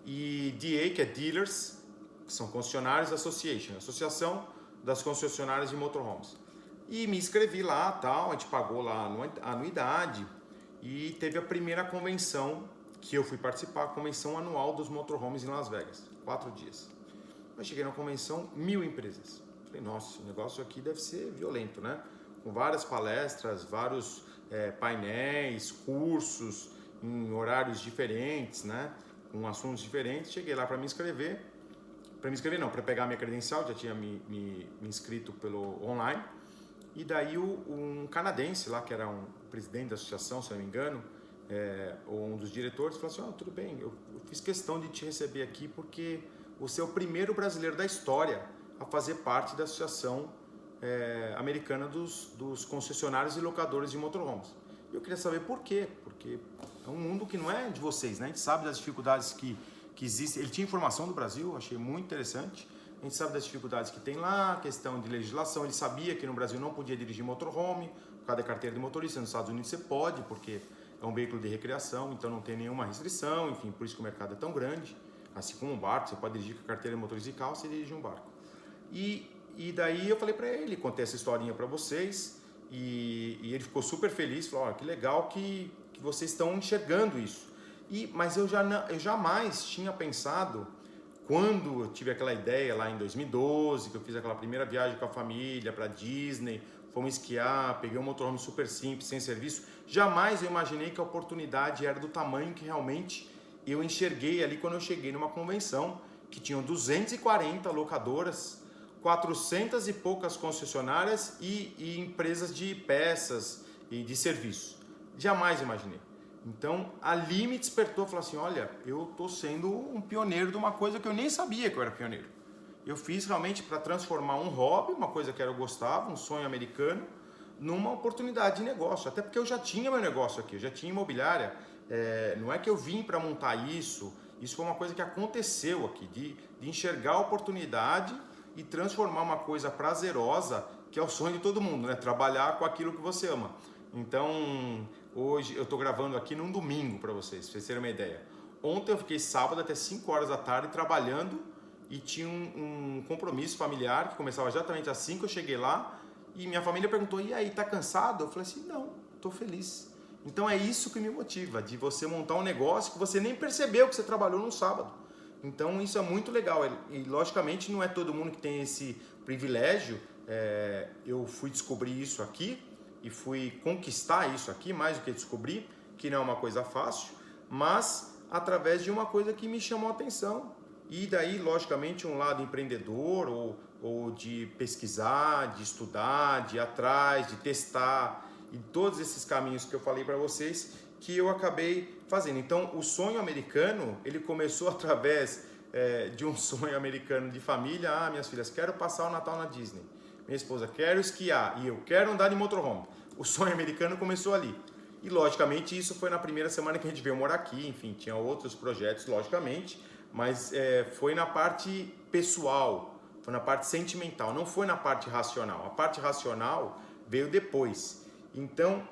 E DA, que é Dealers, que são concessionários Association, Associação das Concessionárias de Motorhomes. E me inscrevi lá, tal, a gente pagou lá a anuidade e teve a primeira convenção que eu fui participar, a convenção anual dos motorhomes em Las Vegas, 4 dias. Eu cheguei na convenção, 1000 empresas. Falei, nossa, o negócio aqui deve ser violento, né? Com várias palestras, vários painéis, cursos em horários diferentes, né? Com assuntos diferentes. Cheguei lá para me inscrever. Para pegar minha credencial, já tinha me inscrito pelo online. E daí um canadense lá, que era um presidente da associação, se não me engano, ou um dos diretores, falou assim, tudo bem, eu fiz questão de te receber aqui porque você é o primeiro brasileiro da história a fazer parte da associação americana dos concessionários e locadores de motorhomes. E eu queria saber por quê, porque é um mundo que não é de vocês, né? A gente sabe das dificuldades que existem. Ele tinha informação do Brasil, achei muito interessante. A gente sabe das dificuldades que tem lá, questão de legislação. Ele sabia que no Brasil não podia dirigir motorhome por causa da carteira de motorista. Nos Estados Unidos você pode, porque é um veículo de recreação, então não tem nenhuma restrição, enfim, por isso que o mercado é tão grande. Assim como um barco, você pode dirigir com a carteira de motorista e carro, você dirige um barco. E daí eu falei para ele, contei essa historinha para vocês, e ele ficou super feliz, falou, que legal que vocês estão enxergando isso. Mas eu jamais tinha pensado, quando eu tive aquela ideia lá em 2012, que eu fiz aquela primeira viagem com a família para Disney, fomos esquiar, peguei um motorhome super simples, sem serviço, jamais eu imaginei que a oportunidade era do tamanho que realmente eu enxerguei ali quando eu cheguei numa convenção, que tinham 240 locadoras, 400 e poucas concessionárias e empresas de peças e de serviço. Jamais imaginei. Então, ali me despertou, falou assim, olha, eu estou sendo um pioneiro de uma coisa que eu nem sabia que eu era pioneiro. Eu fiz realmente para transformar um hobby, uma coisa que eu gostava, um sonho americano, numa oportunidade de negócio. Até porque eu já tinha meu negócio aqui, eu já tinha imobiliária. Não é que eu vim para montar isso foi uma coisa que aconteceu aqui, de enxergar a oportunidade e transformar uma coisa prazerosa, que é o sonho de todo mundo, né? Trabalhar com aquilo que você ama. Então, hoje eu estou gravando aqui num domingo para vocês terem uma ideia. Ontem eu fiquei sábado até 5 horas da tarde trabalhando e tinha um compromisso familiar que começava exatamente às 5, eu cheguei lá e minha família perguntou, e aí, tá cansado? Eu falei assim, não, estou feliz. Então é isso que me motiva, de você montar um negócio que você nem percebeu que você trabalhou no sábado. Então isso é muito legal e logicamente não é todo mundo que tem esse privilégio. Eu fui descobrir isso aqui e fui conquistar isso aqui, mais do que descobrir, que não é uma coisa fácil, mas através de uma coisa que me chamou a atenção. E daí, logicamente, um lado empreendedor ou de pesquisar, de estudar, de ir atrás, de testar e todos esses caminhos que eu falei para vocês que eu acabei fazendo. Então, o sonho americano, ele começou através de um sonho americano de família. Ah, minhas filhas, quero passar o Natal na Disney. Minha esposa, quero esquiar e eu quero andar de motorhome. O sonho americano começou ali. E, logicamente, isso foi na primeira semana que a gente veio morar aqui. Enfim, tinha outros projetos, logicamente, mas foi na parte pessoal, foi na parte sentimental, não foi na parte racional. A parte racional veio depois. Então,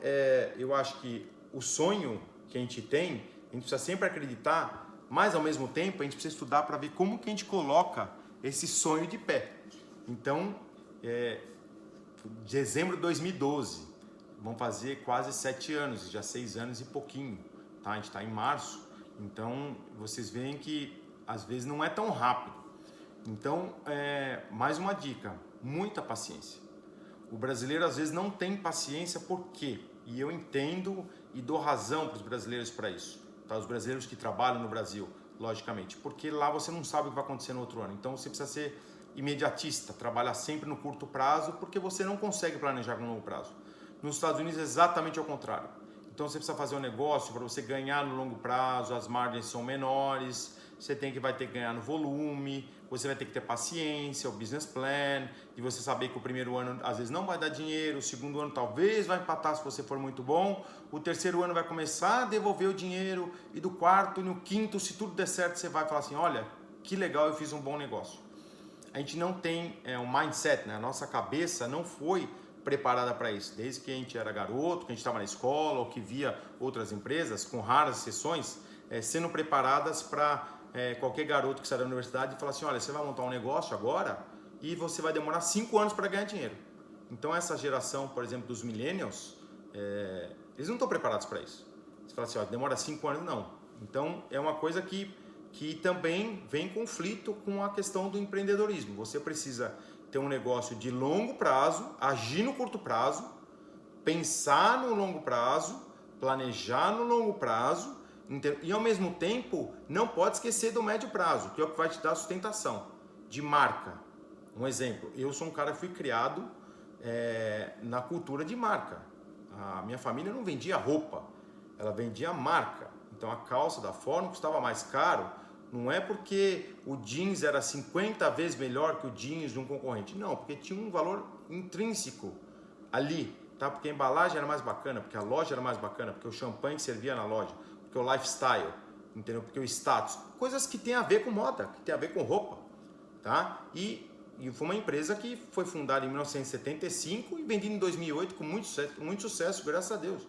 eu acho que o sonho que a gente tem, a gente precisa sempre acreditar, mas, ao mesmo tempo, a gente precisa estudar para ver como que a gente coloca esse sonho de pé. Então, dezembro de 2012, vão fazer quase 7 anos, já 6 anos e pouquinho, tá? A gente está em março, então vocês veem que às vezes não é tão rápido. Então, mais uma dica, muita paciência. O brasileiro às vezes não tem paciência, por quê? E eu entendo e dou razão para os brasileiros para isso, tá? Os brasileiros que trabalham no Brasil, logicamente, porque lá você não sabe o que vai acontecer no outro ano, então você precisa ser imediatista, trabalhar sempre no curto prazo, porque você não consegue planejar no longo prazo. Nos Estados Unidos é exatamente ao contrário. Então você precisa fazer um negócio para você ganhar no longo prazo, as margens são menores, você vai ter que ganhar no volume, você vai ter que ter paciência, o business plan, de você saber que o primeiro ano às vezes não vai dar dinheiro, o segundo ano talvez vai empatar se você for muito bom, o terceiro ano vai começar a devolver o dinheiro e do quarto e no quinto, se tudo der certo, você vai falar assim, olha, que legal, eu fiz um bom negócio. A gente não tem um mindset, né? A nossa cabeça não foi preparada para isso. Desde que a gente era garoto, que a gente estava na escola ou que via outras empresas, com raras exceções, sendo preparadas para qualquer garoto que sai da universidade e falar assim, olha, você vai montar um negócio agora e você vai demorar 5 anos para ganhar dinheiro. Então essa geração, por exemplo, dos millennials, eles não estão preparados para isso. Você fala assim, ó, demora 5 anos, não. Então é uma coisa que também vem em conflito com a questão do empreendedorismo. Você precisa ter um negócio de longo prazo, agir no curto prazo, pensar no longo prazo, planejar no longo prazo e ao mesmo tempo não pode esquecer do médio prazo, que é o que vai te dar sustentação de marca. Um exemplo, eu sou um cara que fui criado na cultura de marca. A minha família não vendia roupa, ela vendia marca. Então a calça da Forma custava mais caro. Não é porque o jeans era 50 vezes melhor que o jeans de um concorrente. Não, porque tinha um valor intrínseco ali, tá? Porque a embalagem era mais bacana, porque a loja era mais bacana, porque o champanhe que servia na loja, porque o lifestyle, entendeu? Porque o status. Coisas que tem a ver com moda, que tem a ver com roupa, tá? E foi uma empresa que foi fundada em 1975 e vendida em 2008 com muito sucesso, graças a Deus.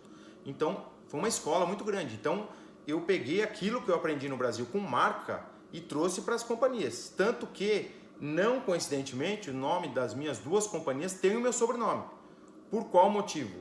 Então, foi uma escola muito grande. Então, eu peguei aquilo que eu aprendi no Brasil com marca e trouxe para as companhias. Tanto que, não coincidentemente, o nome das minhas 2 companhias tem o meu sobrenome. Por qual motivo?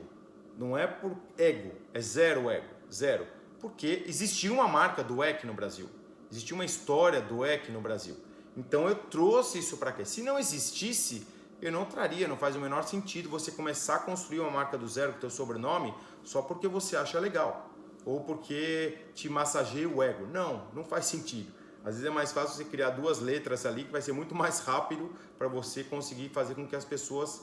Não é por ego, é zero ego, zero. Porque existia uma marca do EC no Brasil, existia uma história do EC no Brasil. Então eu trouxe isso para cá. Se não existisse, eu não traria, não faz o menor sentido você começar a construir uma marca do zero com o teu sobrenome só porque você acha legal. Ou porque te massageia o ego. Não faz sentido. Às vezes é mais fácil você criar 2 letras ali, que vai ser muito mais rápido para você conseguir fazer com que as pessoas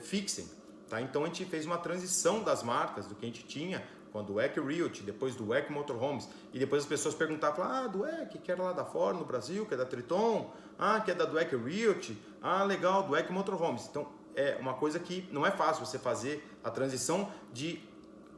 fixem. Tá? Então a gente fez uma transição das marcas, do que a gente tinha, quando o EC Realty, depois do EC Motorhomes, e depois as pessoas perguntavam, do EC, que era lá da Ford no Brasil, que é da Triton, que é da do EC Realty, legal, do EC Motorhomes. Então é uma coisa que não é fácil você fazer a transição de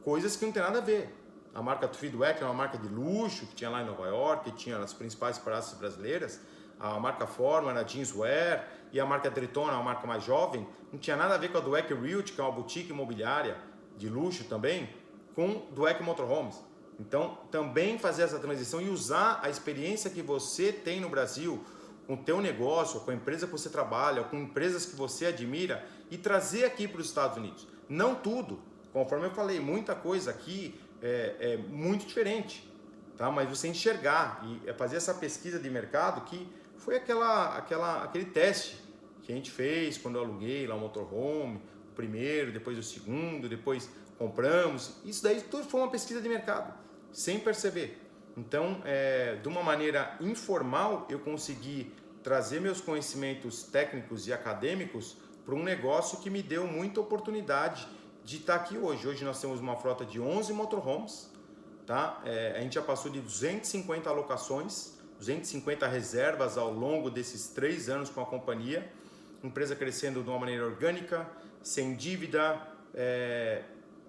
coisas que não tem nada a ver. A marca Tufi do EC é uma marca de luxo que tinha lá em Nova York, que tinha nas principais praças brasileiras. A marca Forma era jeanswear e a marca Triton é uma marca mais jovem. Não tinha nada a ver com a do EC Realty, que é uma boutique imobiliária de luxo também, com do EC Motorhomes. Então, também fazer essa transição e usar a experiência que você tem no Brasil com o teu negócio, com a empresa que você trabalha, com empresas que você admira e trazer aqui para os Estados Unidos. Não tudo. Conforme eu falei, muita coisa aqui é muito diferente, tá? Mas você enxergar e fazer essa pesquisa de mercado, que foi aquele teste que a gente fez quando eu aluguei lá o motorhome, o primeiro, depois o segundo, depois compramos. Isso daí tudo foi uma pesquisa de mercado, sem perceber. Então, de uma maneira informal, eu consegui trazer meus conhecimentos técnicos e acadêmicos para um negócio que me deu muita oportunidade de estar aqui hoje. Hoje nós temos uma frota de 11 motorhomes, tá? A gente já passou de 250 alocações, 250 reservas ao longo desses 3 anos com a companhia. Empresa crescendo de uma maneira orgânica, sem dívida,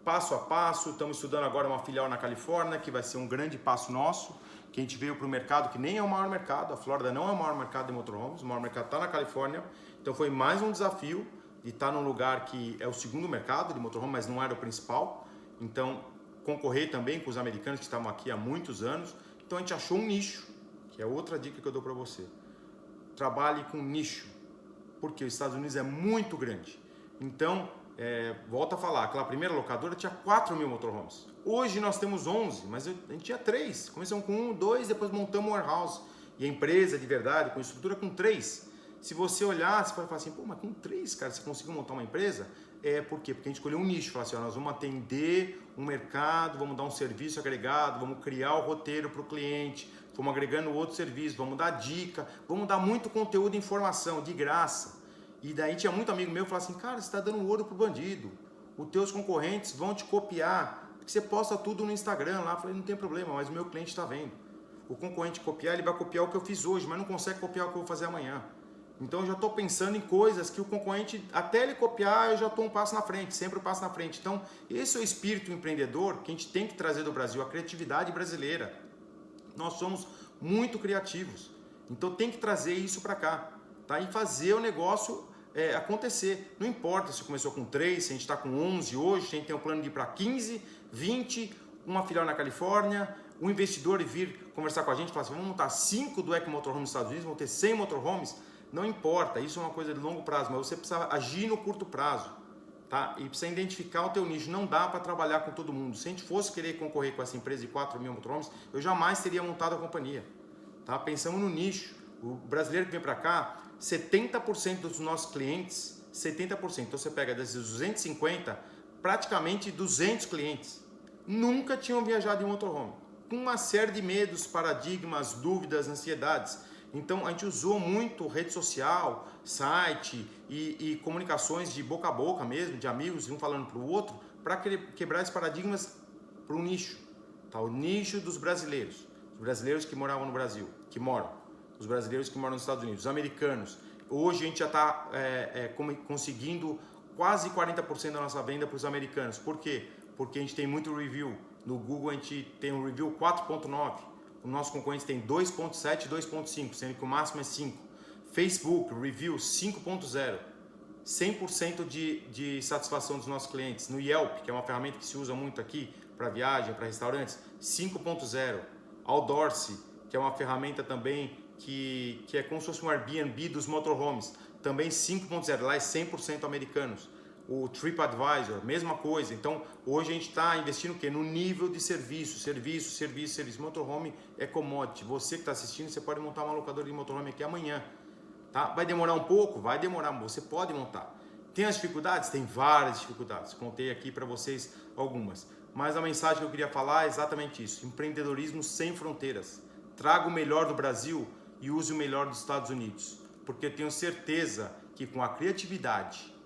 passo a passo. Estamos estudando agora uma filial na Califórnia, que vai ser um grande passo nosso, que a gente veio para o mercado que nem é o maior mercado. A Flórida não é o maior mercado de motorhomes, o maior mercado está na Califórnia. Então foi mais um desafio de estar num lugar que é o segundo mercado de motorhome, mas não era o principal. Então concorrer também com os americanos que estavam aqui há muitos anos. Então a gente achou um nicho, que é outra dica que eu dou para você. Trabalhe com nicho, porque os Estados Unidos é muito grande. Então, volta a falar, aquela primeira locadora tinha 4.000 motorhomes. Hoje nós temos 11, mas a gente tinha 3. Começamos com 1, 2, depois montamos um warehouse. E a empresa de verdade, com estrutura, com 3. Se você olhar, você pode falar assim, pô, mas com 3, cara, você conseguiu montar uma empresa? Por quê? Porque a gente escolheu um nicho, falar assim, ó, nós vamos atender um mercado, vamos dar um serviço agregado, vamos criar o roteiro para o cliente, vamos agregando outro serviço, vamos dar dica, vamos dar muito conteúdo e informação, de graça. E daí tinha muito amigo meu que falava assim, cara, você está dando ouro pro bandido, os teus concorrentes vão te copiar, porque você posta tudo no Instagram lá. Eu falei, não tem problema, mas o meu cliente está vendo. O concorrente copiar, ele vai copiar o que eu fiz hoje, mas não consegue copiar o que eu vou fazer amanhã. Então eu já estou pensando em coisas que o concorrente, até ele copiar, eu já estou um passo na frente, sempre um passo na frente. Então esse é o espírito empreendedor que a gente tem que trazer do Brasil, a criatividade brasileira. Nós somos muito criativos, então tem que trazer isso para cá, tá? E fazer o negócio acontecer. Não importa se começou com 3, se a gente está com 11 hoje, a gente tem o plano de ir para 15, 20, uma filial na Califórnia, um investidor vir conversar com a gente, falar assim, vamos montar 5 do Dweck Motorhome nos Estados Unidos, vão ter 100 motorhomes. Não importa, isso é uma coisa de longo prazo, mas você precisa agir no curto prazo, tá? E precisa identificar o teu nicho. Não dá para trabalhar com todo mundo. Se a gente fosse querer concorrer com essa empresa de 4.000 motorhomes, eu jamais teria montado a companhia, tá? Pensamos no nicho. O brasileiro que vem para cá, 70% dos nossos clientes, 70%. Então você pega desses 250, praticamente 200 clientes nunca tinham viajado em motorhome, com uma série de medos, paradigmas, dúvidas, ansiedades. Então a gente usou muito rede social, site e comunicações de boca a boca mesmo, de amigos, um falando para o outro, para quebrar esses paradigmas para o nicho, tá? O nicho dos brasileiros, os brasileiros que moravam no Brasil, que moram, os brasileiros que moram nos Estados Unidos, os americanos. Hoje a gente já está conseguindo quase 40% da nossa venda para os americanos. Por quê? Porque a gente tem muito review. No Google a gente tem um review 4.9. O nosso concorrente tem 2.7 e 2.5, sendo que o máximo é 5. Facebook, review 5.0. 100% de satisfação dos nossos clientes. No Yelp, que é uma ferramenta que se usa muito aqui para viagem, para restaurantes, 5.0. Outdorsy, que é uma ferramenta também que é como se fosse um Airbnb dos motorhomes, também 5.0. Lá é 100% americanos. O TripAdvisor, mesma coisa. Então, hoje a gente está investindo o quê? No nível de serviço. Motorhome é commodity. Você que está assistindo, você pode montar uma locadora de motorhome aqui amanhã. Tá? Vai demorar um pouco? Vai demorar. Você pode montar. Tem as dificuldades? Tem várias dificuldades. Contei aqui para vocês algumas. Mas a mensagem que eu queria falar é exatamente isso. Empreendedorismo sem fronteiras. Traga o melhor do Brasil e use o melhor dos Estados Unidos. Porque eu tenho certeza que com a criatividade,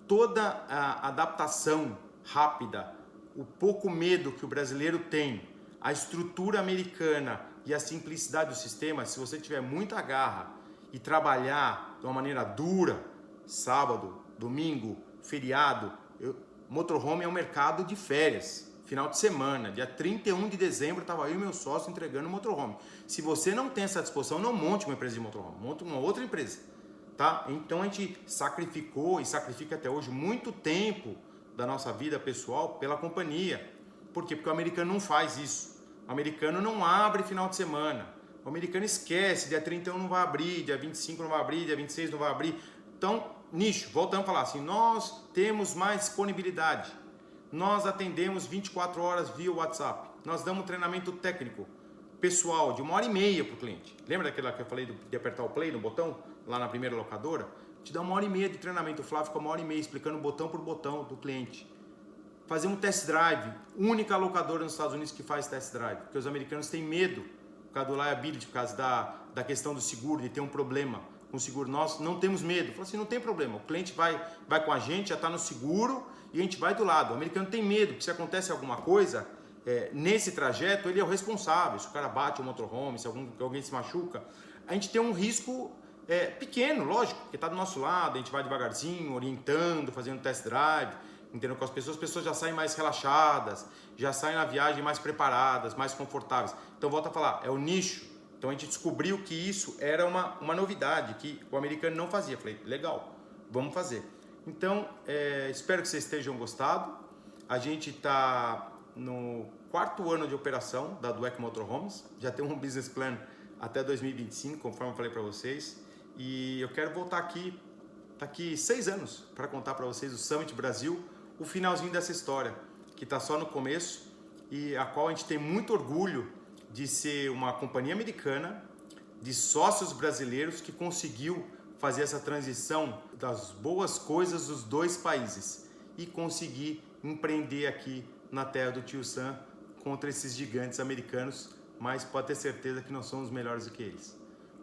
toda a adaptação rápida, o pouco medo que o brasileiro tem, a estrutura americana e a simplicidade do sistema, se você tiver muita garra e trabalhar de uma maneira dura, sábado, domingo, feriado, motorhome é um mercado de férias, final de semana, dia 31 de dezembro estava eu e meu sócio entregando motorhome. Se você não tem essa disposição, não monte uma empresa de motorhome, monte uma outra empresa. Tá? Então a gente sacrificou e sacrifica até hoje muito tempo da nossa vida pessoal pela companhia. Por quê? Porque o americano não faz isso. O americano não abre final de semana. O americano esquece, dia 31 não vai abrir, dia 25 não vai abrir, dia 26 não vai abrir. Então, nicho, voltamos a falar assim, nós temos mais disponibilidade. Nós atendemos 24 horas via WhatsApp. Nós damos treinamento técnico pessoal de 1h30 para o cliente. Lembra daquela que eu falei de apertar o play no botão? Lá na primeira locadora? Te dá 1h30 de treinamento. O Flávio fica 1h30 explicando botão por botão do cliente. Fazer um test drive. Única locadora nos Estados Unidos que faz test drive. Porque os americanos têm medo por causa do liability, por causa da questão do seguro, de ter um problema com o seguro. Nós não temos medo. Fala assim, não tem problema. O cliente vai com a gente, já está no seguro e a gente vai do lado. O americano tem medo, que se acontece alguma coisa, nesse trajeto ele é o responsável. Se o cara bate o motorhome, se alguém se machuca, a gente tem um risco pequeno, lógico, porque está do nosso lado, a gente vai devagarzinho, orientando, fazendo test drive, entendeu? Com as pessoas já saem mais relaxadas, já saem na viagem mais preparadas, mais confortáveis. Então, volta a falar, é o nicho. Então, a gente descobriu que isso era uma novidade, que o americano não fazia. Falei, legal, vamos fazer. Então, espero que vocês estejam gostado. A gente está no 4º ano de operação da Dweck Motorhomes. Já tem um business plan até 2025, conforme eu falei para vocês. E eu quero voltar aqui, daqui 6 anos, para contar para vocês o Summit Brasil, o finalzinho dessa história, que está só no começo e a qual a gente tem muito orgulho de ser uma companhia americana, de sócios brasileiros que conseguiu fazer essa transição das boas coisas dos 2 países e conseguir empreender aqui na terra do Tio Sam contra esses gigantes americanos, mas pode ter certeza que nós somos melhores do que eles.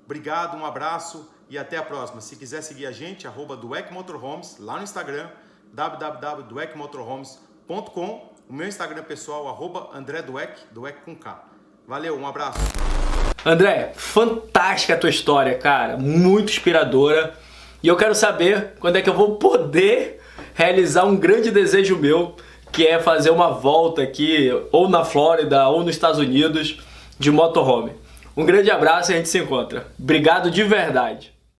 Obrigado, um abraço e até a próxima. Se quiser seguir a gente, @Dweck Motorhomes, lá no Instagram, www.dweckmotorhomes.com, o meu Instagram pessoal, @AndréDweck, Dweck com K. Valeu, um abraço. André, fantástica a tua história, cara, muito inspiradora. E eu quero saber quando é que eu vou poder realizar um grande desejo meu, que é fazer uma volta aqui, ou na Flórida, ou nos Estados Unidos, de motorhome. Um grande abraço e a gente se encontra. Obrigado de verdade.